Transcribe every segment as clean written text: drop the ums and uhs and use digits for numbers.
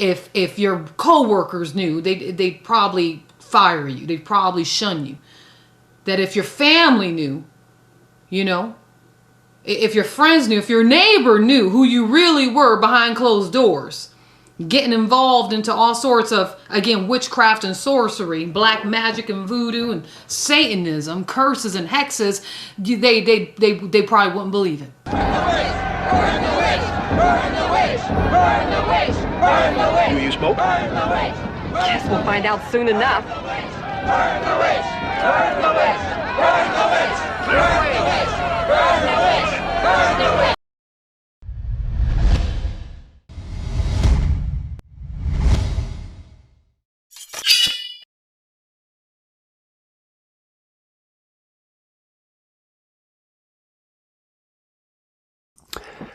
If your co-workers knew, they'd probably fire you. They'd probably shun you. That if your family knew, you know, if your friends knew, if your neighbor knew who you really were behind closed doors, getting involved into all sorts of, again, witchcraft and sorcery, black magic and voodoo and Satanism, curses and hexes, they probably wouldn't believe it. Burn the witch! Burn the witch! Burn the witch! Burn the witch! Burn the witch! Do you smoke? Burn the witch! Guess we'll find out soon enough. Burn the witch! Burn the witch! Burn the witch! Burn the witch! Burn the witch! Burn the witch!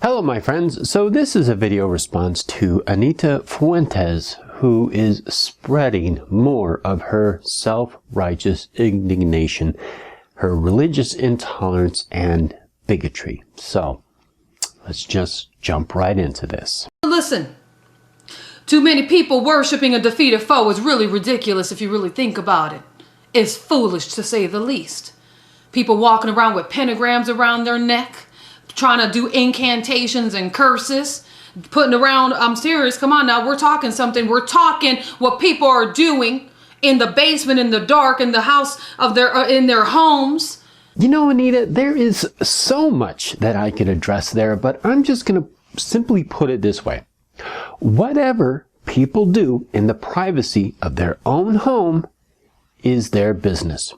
Hello my friends, so this is a video response to Anita Feuntes, who is spreading more of her self-righteous indignation, her religious intolerance and bigotry. So let's just jump right into this. Listen, too many people worshiping a defeated foe is really ridiculous if you really think about it. It's foolish to say the least. People walking around with pentagrams around their neck, trying to do incantations and curses, putting around, I'm serious, come on now, we're talking something. We're talking what people are doing in the basement, in the dark, in the house of in their homes. You know, Anita, there is so much that I could address there, but I'm just going to simply put it this way. Whatever people do in the privacy of their own home is their business.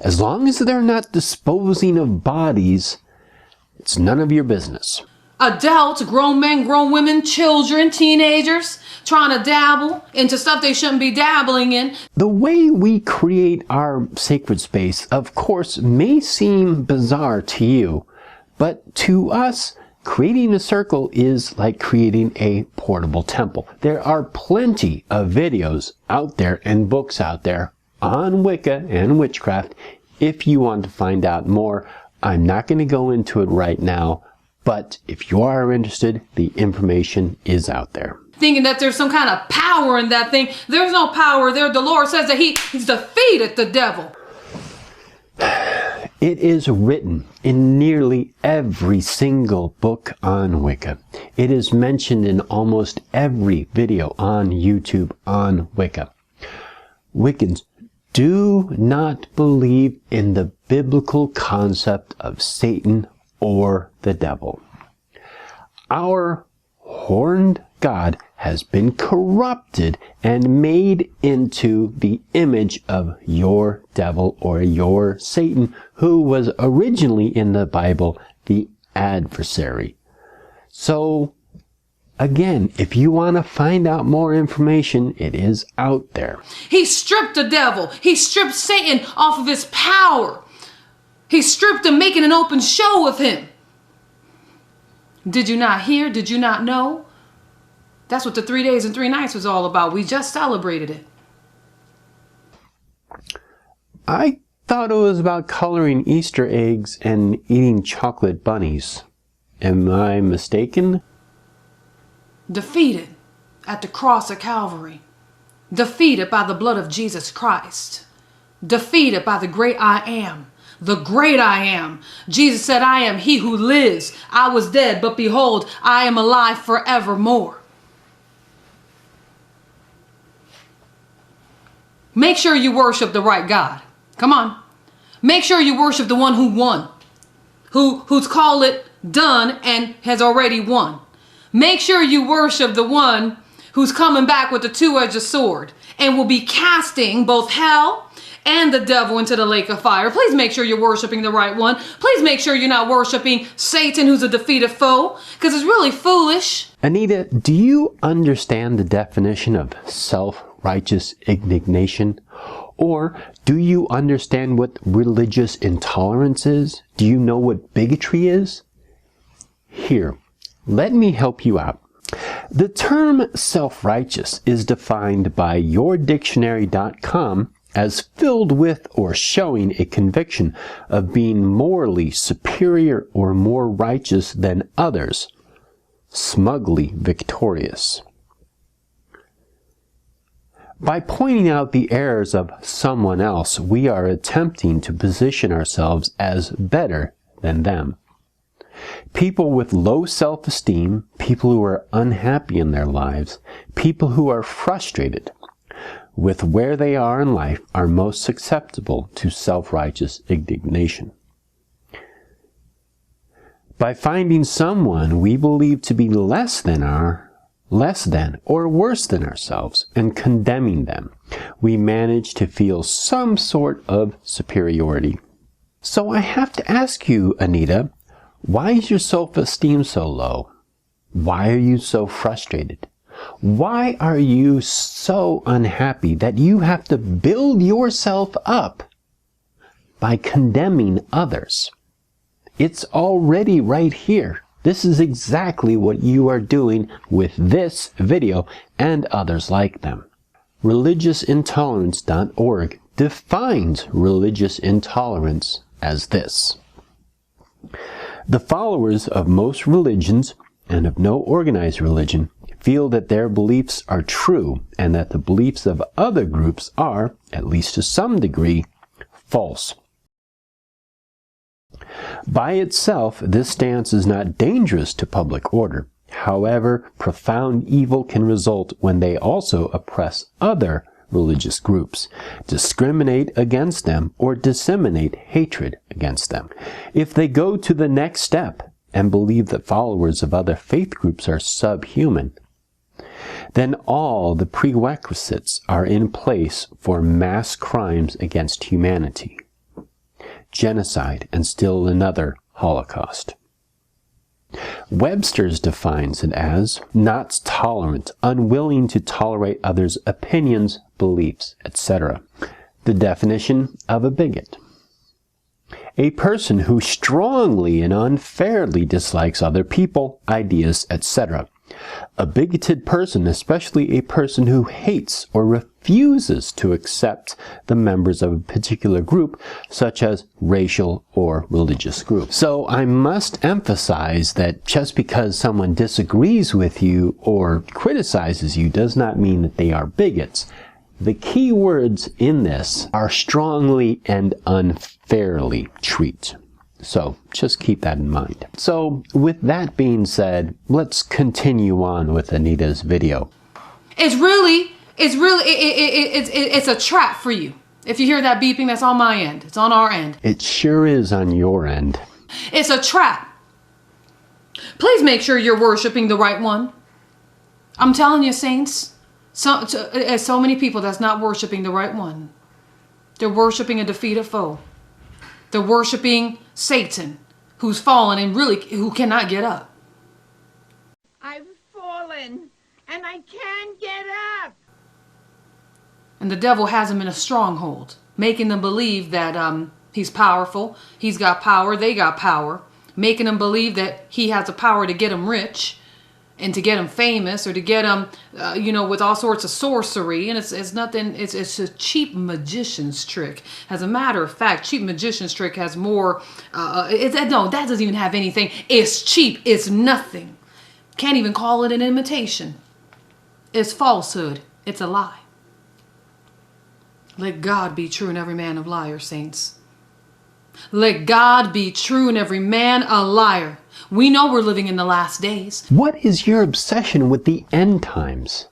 As long as they're not disposing of bodies, it's none of your business. Adults, grown men, grown women, children, teenagers, trying to dabble into stuff they shouldn't be dabbling in. The way we create our sacred space, of course, may seem bizarre to you, but to us, creating a circle is like creating a portable temple. There are plenty of videos out there and books out there on Wicca and witchcraft if you want to find out more. I'm not going to go into it right now, but if you are interested, the information is out there. Thinking that there's some kind of power in that thing. There's no power there. The Lord says that he's defeated the devil. It is written in nearly every single book on Wicca. It is mentioned in almost every video on YouTube on Wicca. Wiccans do not believe in the biblical concept of Satan or the devil. Our horned God has been corrupted and made into the image of your devil or your Satan, who was originally in the Bible the adversary. So again, if you want to find out more information, it is out there. He stripped the devil. He stripped Satan off of his power. He stripped him, making an open show of him. Did you not hear? Did you not know? That's what the 3 days and 3 nights was all about. We just celebrated it. I thought it was about coloring Easter eggs and eating chocolate bunnies. Am I mistaken? Defeated at the cross of Calvary. Defeated by the blood of Jesus Christ. Defeated by the great I am. The great I am. Jesus said, I am he who lives. I was dead, but behold, I am alive forevermore. Make sure you worship the right God. Come on. Make sure you worship the one who won. Who's called it done and has already won. Make sure you worship the one who's coming back with the two-edged sword and will be casting both hell and the devil into the lake of fire. Please make sure you're worshiping the right one. Please make sure you're not worshiping Satan, who's a defeated foe, because it's really foolish. Anita, do you understand the definition of self-righteous indignation? Or do you understand what religious intolerance is? Do you know what bigotry is? Here, let me help you out. The term self-righteous is defined by yourdictionary.com as filled with or showing a conviction of being morally superior or more righteous than others, smugly victorious. By pointing out the errors of someone else, we are attempting to position ourselves as better than them. People with low self-esteem, people who are unhappy in their lives, people who are frustrated with where they are in life are most susceptible to self-righteous indignation. By finding someone we believe to be less than or worse than ourselves and condemning them, we manage to feel some sort of superiority. So I have to ask you, Anita, why is your self-esteem so low? Why are you so frustrated? Why are you so unhappy that you have to build yourself up by condemning others? It's already right here. This is exactly what you are doing with this video and others like them. ReligiousIntolerance.org defines religious intolerance as this: the followers of most religions and of no organized religion feel that their beliefs are true and that the beliefs of other groups are, at least to some degree, false. By itself, this stance is not dangerous to public order. However, profound evil can result when they also oppress other religious groups, discriminate against them, or disseminate hatred against them. If they go to the next step and believe that followers of other faith groups are subhuman, then all the prerequisites are in place for mass crimes against humanity, genocide, and still another Holocaust. Webster's defines it as not tolerant, unwilling to tolerate others' opinions, beliefs, etc. The definition of a bigot: a person who strongly and unfairly dislikes other people, ideas, etc. A bigoted person, especially a person who hates or refuses to accept the members of a particular group, such as racial or religious group. So I must emphasize that just because someone disagrees with you or criticizes you does not mean that they are bigots. The key words in this are strongly and unfairly treat. So just keep that in mind. So with that being said, let's continue on with Anita's video. It's a trap for you. If you hear that beeping, that's on my end. It's on our end. It sure is on your end. It's a trap. Please make sure you're worshiping the right one. I'm telling you, saints, so many people that's not worshiping the right one. They're worshiping a defeated foe. They're worshiping Satan, who's fallen and really who cannot get up. I've fallen and I can't get up. And the devil has him in a stronghold, making them believe that he's powerful. He's got power. They got power. Making them believe that he has the power to get them rich and to get them famous or to get them, with all sorts of sorcery. And it's nothing. It's a cheap magician's trick. As a matter of fact, cheap magician's trick has more. That doesn't even have anything. It's cheap. It's nothing. Can't even call it an imitation. It's falsehood. It's a lie. Let God be true and every man a liar, saints. Let God be true and every man a liar. We know we're living in the last days. What is your obsession with the end times?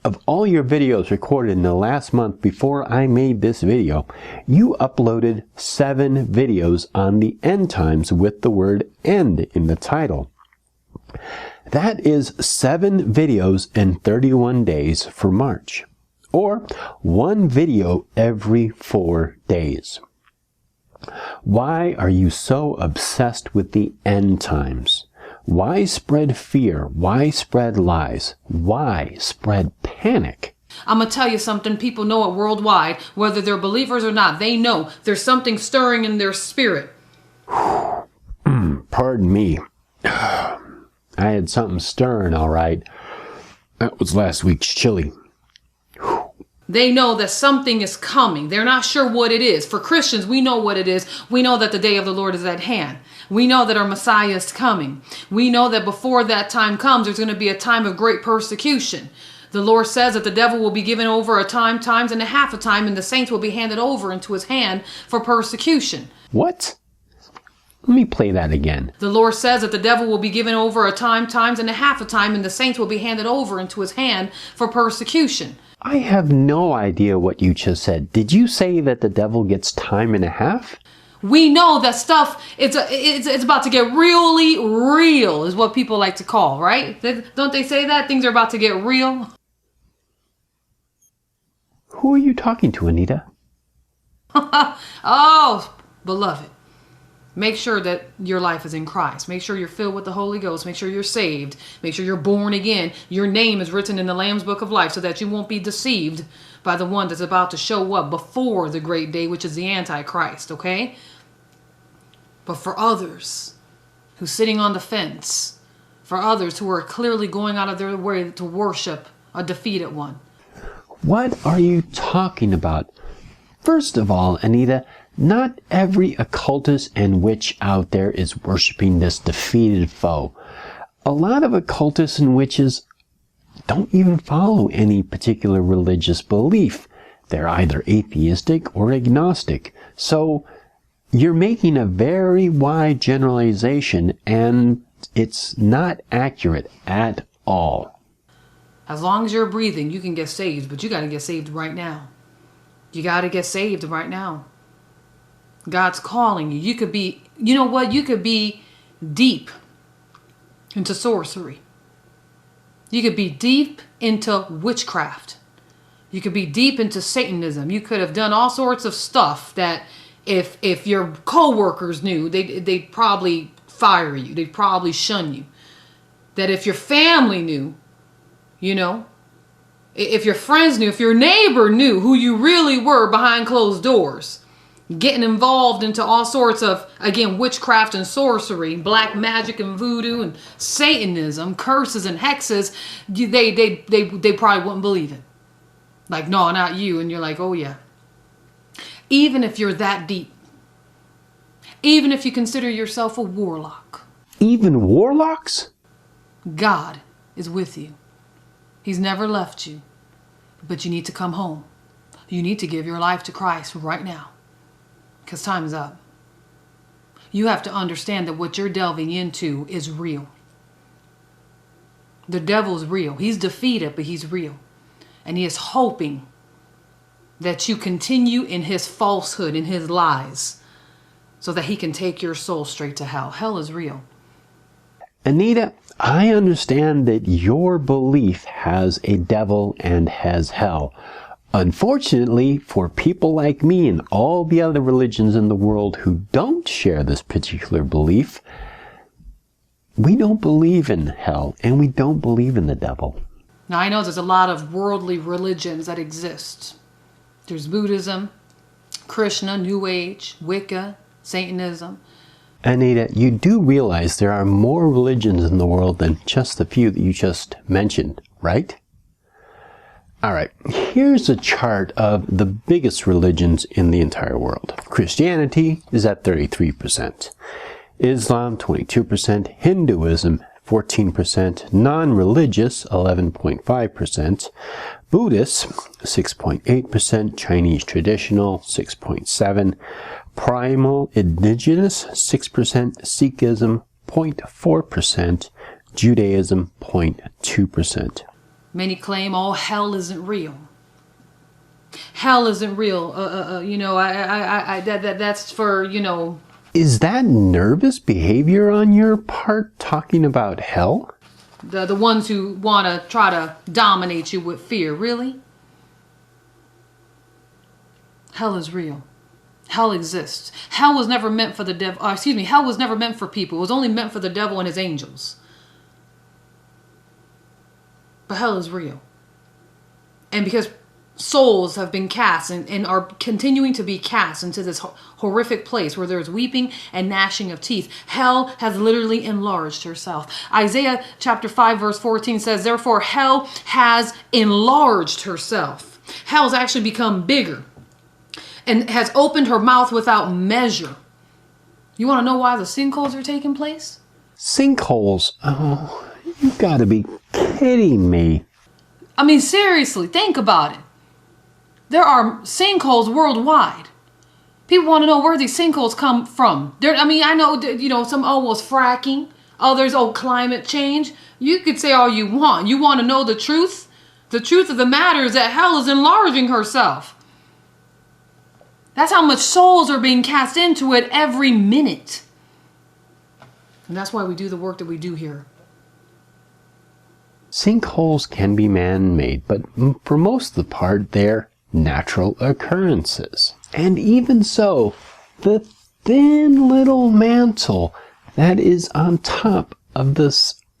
Of all your videos recorded in the last month before I made this video, you uploaded 7 videos on the end times with the word end in the title. That is 7 videos in 31 days for March, or 1 video every 4 days. Why are you so obsessed with the end times? Why spread fear? Why spread lies? Why spread panic? I'm going to tell you something. People know it worldwide, whether they're believers or not. They know there's something stirring in their spirit. Pardon me. I had something stirring, all right. That was last week's chili. They know that something is coming. They're not sure what it is. For Christians, we know what it is. We know that the day of the Lord is at hand. We know that our Messiah is coming. We know that before that time comes, there's going to be a time of great persecution. The Lord says that the devil will be given over a time, times and a half a time, and the saints will be handed over into his hand for persecution. What? Let me play that again. The Lord says that the devil will be given over a time, times and a half a time, and the saints will be handed over into his hand for persecution. I have no idea what you just said. Did you say that the devil gets time and a half? We know that stuff, it's about to get really real, is what people like to call, right? Don't they say that? Things are about to get real. Who are you talking to, Anita? Oh, beloved. Make sure that your life is in Christ. Make sure you're filled with the Holy Ghost. Make sure you're saved. Make sure you're born again. Your name is written in the Lamb's Book of Life so that you won't be deceived by the one that's about to show up before the great day, which is the Antichrist, okay? But for others who's sitting on the fence, for others who are clearly going out of their way to worship a defeated one. What are you talking about? First of all, Anita, not every occultist and witch out there is worshiping this defeated foe. A lot of occultists and witches don't even follow any particular religious belief. They're either atheistic or agnostic. So you're making a very wide generalization, and it's not accurate at all. As long as you're breathing, you can get saved, but you got to get saved right now. You got to get saved right now. God's calling you. You could be, you know what? You could be deep into sorcery. You could be deep into witchcraft. You could be deep into Satanism. You could have done all sorts of stuff that if your co-workers knew, they'd probably fire you. They'd probably shun you. That if your family knew, you know, if your friends knew, if your neighbor knew who you really were behind closed doors, getting involved into all sorts of, again, witchcraft and sorcery, black magic and voodoo and Satanism, curses and hexes, they probably wouldn't believe it. Like, no, not you. And you're like, oh yeah. Even if you're that deep, even if you consider yourself a warlock. Even warlocks? God is with you. He's never left you. But you need to come home. You need to give your life to Christ right now. Because time is up. You have to understand that what you're delving into is real. The devil's real. He's defeated, but he's real. And he is hoping that you continue in his falsehood, in his lies, so that he can take your soul straight to hell. Hell is real. Anita, I understand that your belief has a devil and has hell. Unfortunately, for people like me and all the other religions in the world who don't share this particular belief, we don't believe in hell and we don't believe in the devil. Now, I know there's a lot of worldly religions that exist. There's Buddhism, Krishna, New Age, Wicca, Satanism. Anita, you do realize there are more religions in the world than just the few that you just mentioned, right? Alright, here's a chart of the biggest religions in the entire world. Christianity is at 33%, Islam 22%, Hinduism 14%, non-religious 11.5%, Buddhists 6.8%, Chinese traditional 6.7%, primal indigenous 6%, Sikhism 0.4%, Judaism 0.2%. Many claim, oh, hell isn't real. Hell isn't real. You know, that's for, you know. Is that nervous behavior on your part talking about hell? The ones who want to try to dominate you with fear, really? Hell is real. Hell exists. Hell was never meant for the devil. Hell was never meant for people. It was only meant for the devil and his angels. But hell is real. And because souls have been cast and are continuing to be cast into this horrific place where there's weeping and gnashing of teeth, hell has literally enlarged herself. Isaiah chapter 5 verse 14 says, therefore hell has enlarged herself. Hell's actually become bigger and has opened her mouth without measure. You want to know why the sinkholes are taking place? Sinkholes? Oh, you gotta be kidding me. I mean, seriously, think about it. There are sinkholes worldwide. People want to know where these sinkholes come from. I mean, I know, some, was fracking. Others, climate change. You could say all you want. You want to know the truth? The truth of the matter is that hell is enlarging herself. That's how much souls are being cast into it every minute. And that's why we do the work that we do here. Sinkholes can be man-made, but for most of the part, they're natural occurrences. And even so, the thin little mantle that is on top of the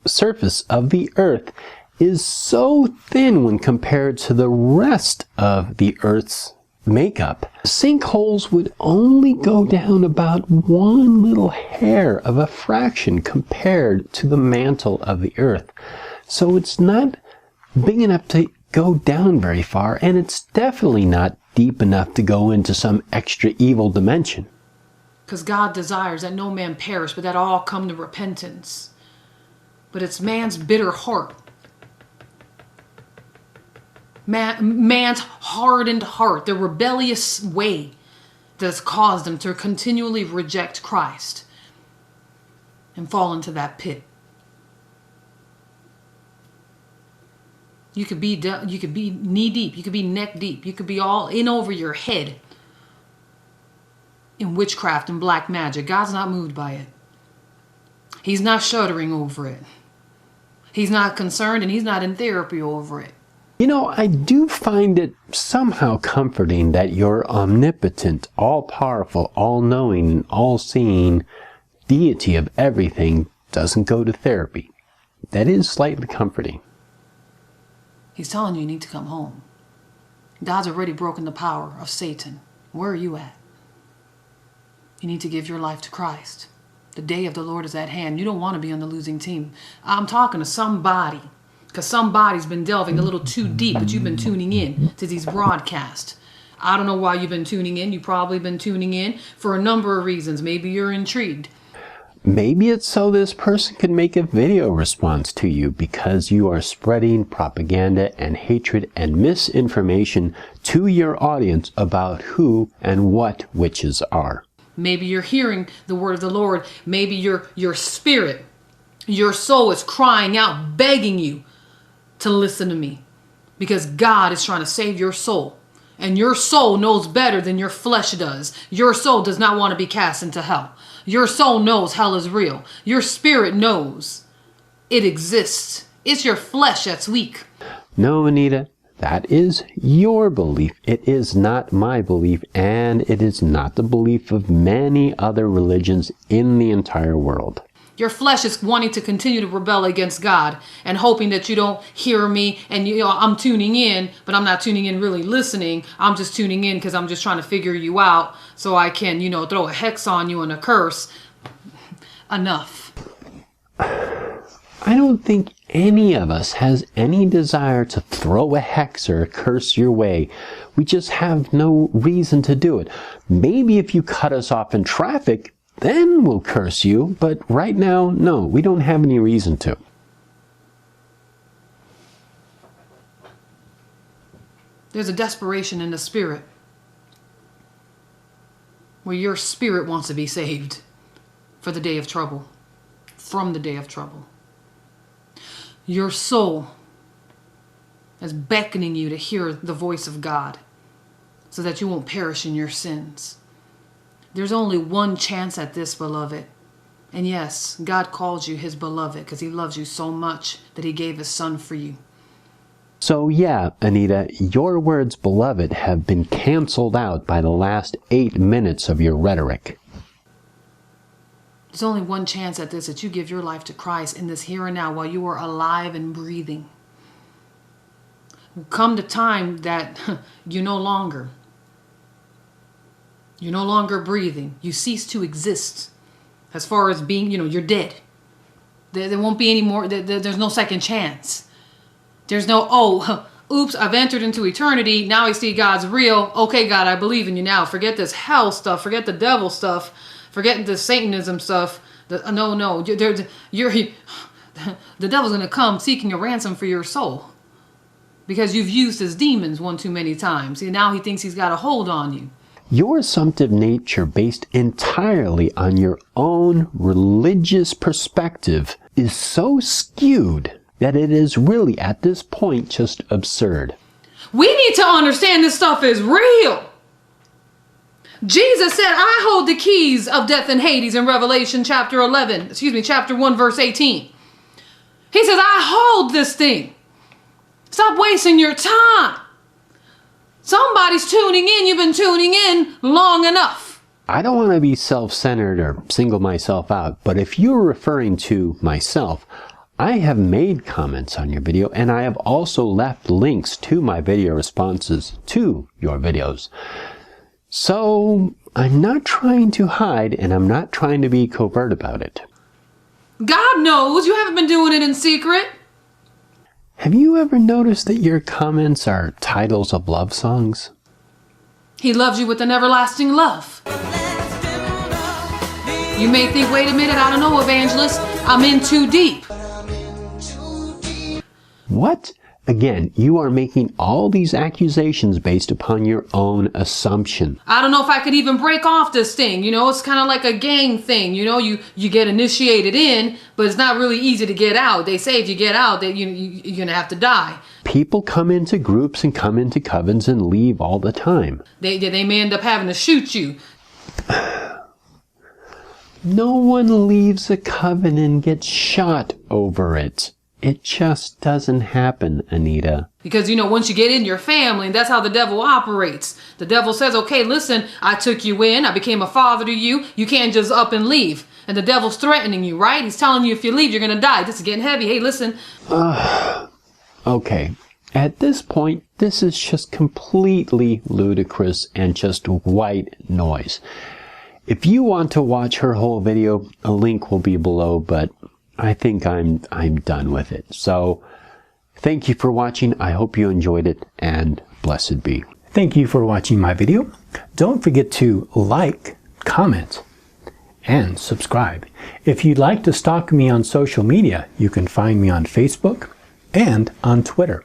surface of the earth is so thin when compared to the rest of the earth's makeup. Sinkholes would only go down about one little hair of a fraction compared to the mantle of the earth. So it's not big enough to go down very far, and it's definitely not deep enough to go into some extra evil dimension. Because God desires that no man perish, but that all come to repentance. But it's man's bitter heart. Man's hardened heart, the rebellious way that's caused them to continually reject Christ and fall into that pit. You could be knee deep, you could be neck deep, you could be all in over your head in witchcraft and black magic. God's not moved by it. He's not shuddering over it. He's not concerned, and he's not in therapy over it. I do find it somehow comforting that your omnipotent, all-powerful, all-knowing, and all-seeing deity of everything doesn't go to therapy. That is slightly comforting. He's telling you need to come home. God's already broken the power of Satan. Where are you at? You need to give your life to Christ. The day of the Lord is at hand. You don't want to be on the losing team. I'm talking to somebody. Because somebody's been delving a little too deep, but you've been tuning in to these broadcasts. I don't know why you've been tuning in. You've probably been tuning in for a number of reasons. Maybe you're intrigued. Maybe it's so this person can make a video response to you because you are spreading propaganda and hatred and misinformation to your audience about who and what witches are. Maybe you're hearing the word of the Lord. Maybe your spirit, your soul is crying out, begging you to listen to me, because God is trying to save your soul, and your soul knows better than your flesh does. Your soul does not want to be cast into hell. Your soul knows hell is real. Your spirit knows it exists. It's your flesh that's weak. No, Anita, that is your belief. It is not my belief, and it is not the belief of many other religions in the entire world. Your flesh is wanting to continue to rebel against God and hoping that you don't hear me, and I'm tuning in, but I'm not tuning in really listening. I'm just tuning in because I'm just trying to figure you out so I can, throw a hex on you and a curse. Enough. I don't think any of us has any desire to throw a hex or a curse your way. We just have no reason to do it. Maybe if you cut us off in traffic, then we'll curse you, but right now, no, we don't have any reason to. There's a desperation in the spirit where your spirit wants to be saved for the day of trouble, from the day of trouble. Your soul is beckoning you to hear the voice of God so that you won't perish in your sins. There's only one chance at this, beloved. And yes, God calls you his beloved because he loves you so much that he gave his son for you. So yeah, Anita, your words, beloved, have been canceled out by the last 8 minutes of your rhetoric. There's only one chance at this, that you give your life to Christ in this here and now while you are alive and breathing. Will come the time that you're no longer breathing. You cease to exist. As far as being, you're dead. There won't be any more, there's no second chance. There's no, oops, I've entered into eternity. Now I see God's real. Okay, God, I believe in you now. Forget this hell stuff. Forget the devil stuff. Forget the Satanism stuff. No. The devil's going to come seeking a ransom for your soul. because you've used his demons one too many times. See, now he thinks he's got a hold on you. Your assumptive nature, based entirely on your own religious perspective, is so skewed that it is really, at this point, just absurd. We need to understand this stuff is real. Jesus said, I hold the keys of death and Hades in Revelation chapter 1, verse 18. He says, I hold this thing. Stop wasting your time. Somebody's tuning in. You've been tuning in long enough. I don't want to be self-centered or single myself out, but if you're referring to myself, I have made comments on your video, and I have also left links to my video responses to your videos. So I'm not trying to hide, and I'm not trying to be covert about it. God knows you haven't been doing it in secret. Have you ever noticed that your comments are titles of love songs? He loves you with an everlasting love. You may think, wait a minute, I don't know, evangelist, I'm in too deep. What? Again, you are making all these accusations based upon your own assumption. I don't know if I could even break off this thing. You know, it's kind of like a gang thing. You know, you get initiated in, but it's not really easy to get out. They say if you get out, that you're going to have to die. People come into groups and come into covens and leave all the time. They may end up having to shoot you. No one leaves a coven and gets shot over it. It just doesn't happen, Anita. Because, you know, once you get in your family, that's how the devil operates. The devil says, okay, listen, I took you in. I became a father to you. You can't just up and leave. And the devil's threatening you, right? He's telling you if you leave, you're going to die. This is getting heavy. Hey, listen. Okay. At this point, this is just completely ludicrous and just white noise. If you want to watch her whole video, a link will be below, but I think I'm done with it. So thank you for watching. I hope you enjoyed it, and blessed be. Thank you for watching my video. Don't forget to like, comment, and subscribe. If you'd like to stalk me on social media, you can find me on Facebook and on Twitter.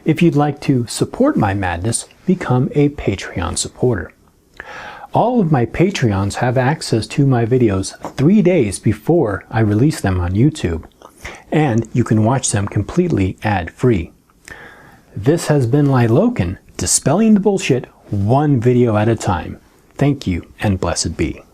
If you'd like to support my madness, become a Patreon supporter. All of my Patreons have access to my videos 3 days before I release them on YouTube, and you can watch them completely ad-free. This has been Liloken, dispelling the bullshit one video at a time. Thank you, and blessed be.